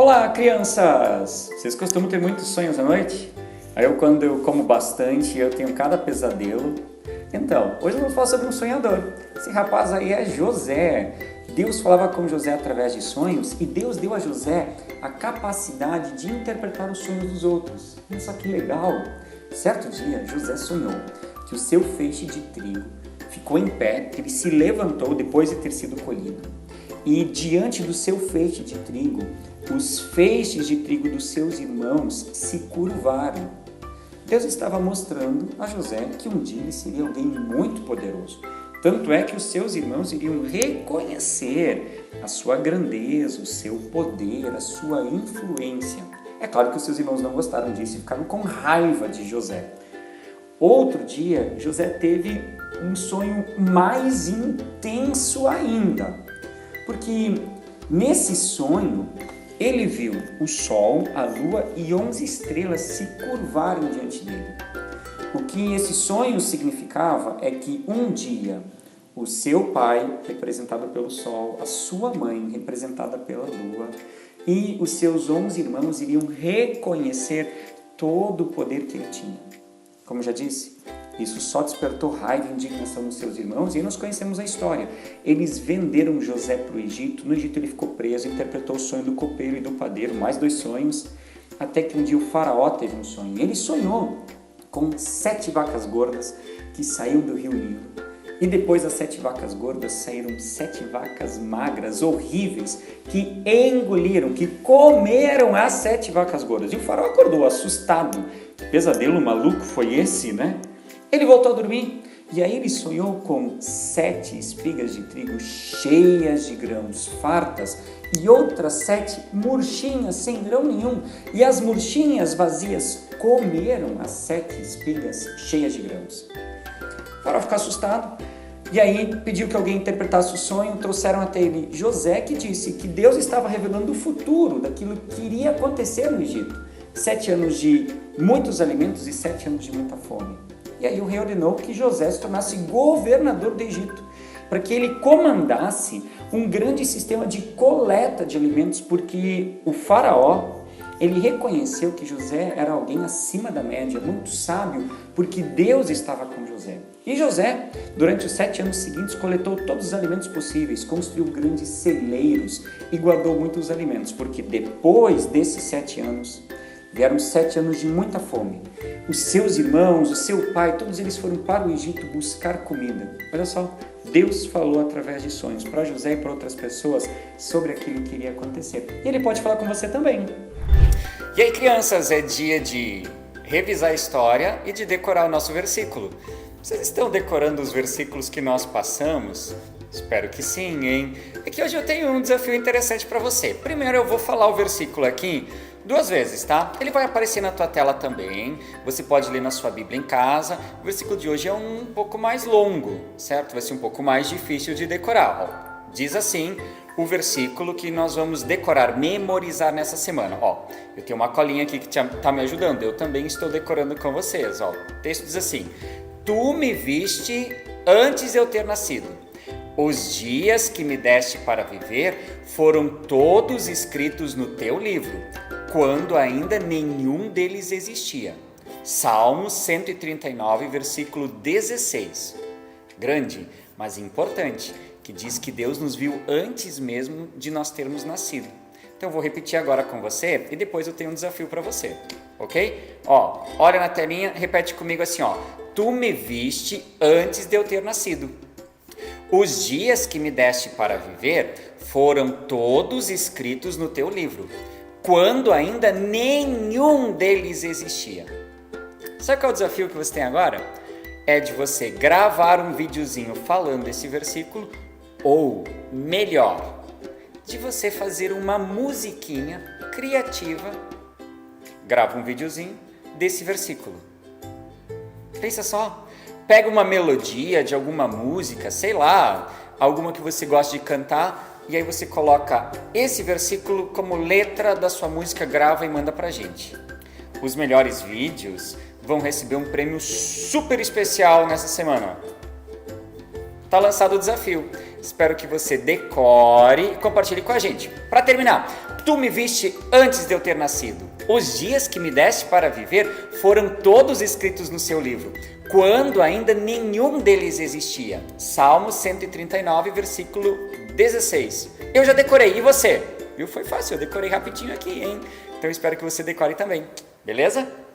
Olá, crianças! Vocês costumam ter muitos sonhos à noite? Quando eu como bastante, eu tenho cada pesadelo. Então, hoje vamos falar sobre um sonhador. Esse rapaz aí é José. Deus falava com José através de sonhos e Deus deu a José a capacidade de interpretar os sonhos dos outros. Olha só que legal! Certo dia, José sonhou que o seu feixe de trigo ficou em pé, ele se levantou depois de ter sido colhido. E diante do seu feixe de trigo, os feixes de trigo dos seus irmãos se curvaram. Deus estava mostrando a José que um dia ele seria alguém muito poderoso. Tanto é que os seus irmãos iriam reconhecer a sua grandeza, o seu poder, a sua influência. É claro que os seus irmãos não gostaram disso e ficaram com raiva de José. Outro dia, José teve um sonho mais intenso ainda. Porque nesse sonho, ele viu o sol, a lua e 11 estrelas se curvarem diante dele. O que esse sonho significava é que um dia o seu pai, representado pelo sol, a sua mãe, representada pela lua, e os seus 11 irmãos iriam reconhecer todo o poder que ele tinha. Como já disse, isso só despertou raiva e indignação nos seus irmãos e nós conhecemos a história. Eles venderam José para o Egito, no Egito ele ficou preso, interpretou o sonho do copeiro e do padeiro, mais 2 sonhos, até que um dia o faraó teve um sonho. Ele sonhou com 7 vacas gordas que saíam do rio Nilo. E depois das 7 vacas gordas saíram 7 vacas magras, horríveis, que engoliram, que comeram as 7 vacas gordas. E o faraó acordou assustado. Que pesadelo maluco foi esse, né? Ele voltou a dormir e aí ele sonhou com 7 espigas de trigo cheias de grãos, fartas, e outras 7 murchinhas sem grão nenhum. E as murchinhas vazias comeram as 7 espigas cheias de grãos. O faraó ficou assustado e aí pediu que alguém interpretasse o sonho. Trouxeram até ele José, que disse que Deus estava revelando o futuro daquilo que iria acontecer no Egito. 7 anos de muitos alimentos e 7 anos de muita fome. E aí o rei ordenou que José se tornasse governador do Egito, para que ele comandasse um grande sistema de coleta de alimentos, porque o faraó, ele reconheceu que José era alguém acima da média, muito sábio, porque Deus estava com José. E José, durante os 7 anos seguintes, coletou todos os alimentos possíveis, construiu grandes celeiros e guardou muitos alimentos, porque depois desses 7 anos, vieram 7 anos de muita fome. Os seus irmãos, o seu pai, todos eles foram para o Egito buscar comida. Olha só, Deus falou através de sonhos para José e para outras pessoas sobre aquilo que iria acontecer. E Ele pode falar com você também. E aí, crianças, é dia de revisar a história e de decorar o nosso versículo. Vocês estão decorando os versículos que nós passamos? Espero que sim, hein? É que hoje eu tenho um desafio interessante para você. Primeiro eu vou falar o versículo aqui 2 vezes, tá? Ele vai aparecer na tua tela também, você pode ler na sua Bíblia em casa. O versículo de hoje é um pouco mais longo, certo? Vai ser um pouco mais difícil de decorar. Ó, diz assim o versículo que nós vamos decorar, memorizar nessa semana. Ó, eu tenho uma colinha aqui que tá me ajudando, eu também estou decorando com vocês. Ó, o texto diz assim: Tu me viste antes de eu ter nascido. Os dias que me deste para viver foram todos escritos no teu livro, quando ainda nenhum deles existia. Salmos 139, versículo 16. Grande, mas importante, que diz que Deus nos viu antes mesmo de nós termos nascido. Então eu vou repetir agora com você e depois eu tenho um desafio para você, ok? Ó, olha na telinha, repete comigo assim, ó. Tu me viste antes de eu ter nascido. Os dias que me deste para viver foram todos escritos no teu livro, quando ainda nenhum deles existia. Sabe qual é o desafio que você tem agora? É de você gravar um videozinho falando esse versículo, ou melhor, de você fazer uma musiquinha criativa. Grava um videozinho desse versículo. Pensa só. Pega uma melodia de alguma música, sei lá, alguma que você gosta de cantar, e aí você coloca esse versículo como letra da sua música, grava e manda pra gente. Os melhores vídeos vão receber um prêmio super especial nessa semana. Tá lançado o desafio. Espero que você decore e compartilhe com a gente. Para terminar, Tu me viste antes de eu ter nascido. Os dias que me deste para viver foram todos escritos no seu livro, quando ainda nenhum deles existia. Salmo 139, versículo 16. Eu já decorei, e você? Viu? Foi fácil, eu decorei rapidinho aqui, hein? Então eu espero que você decore também, beleza?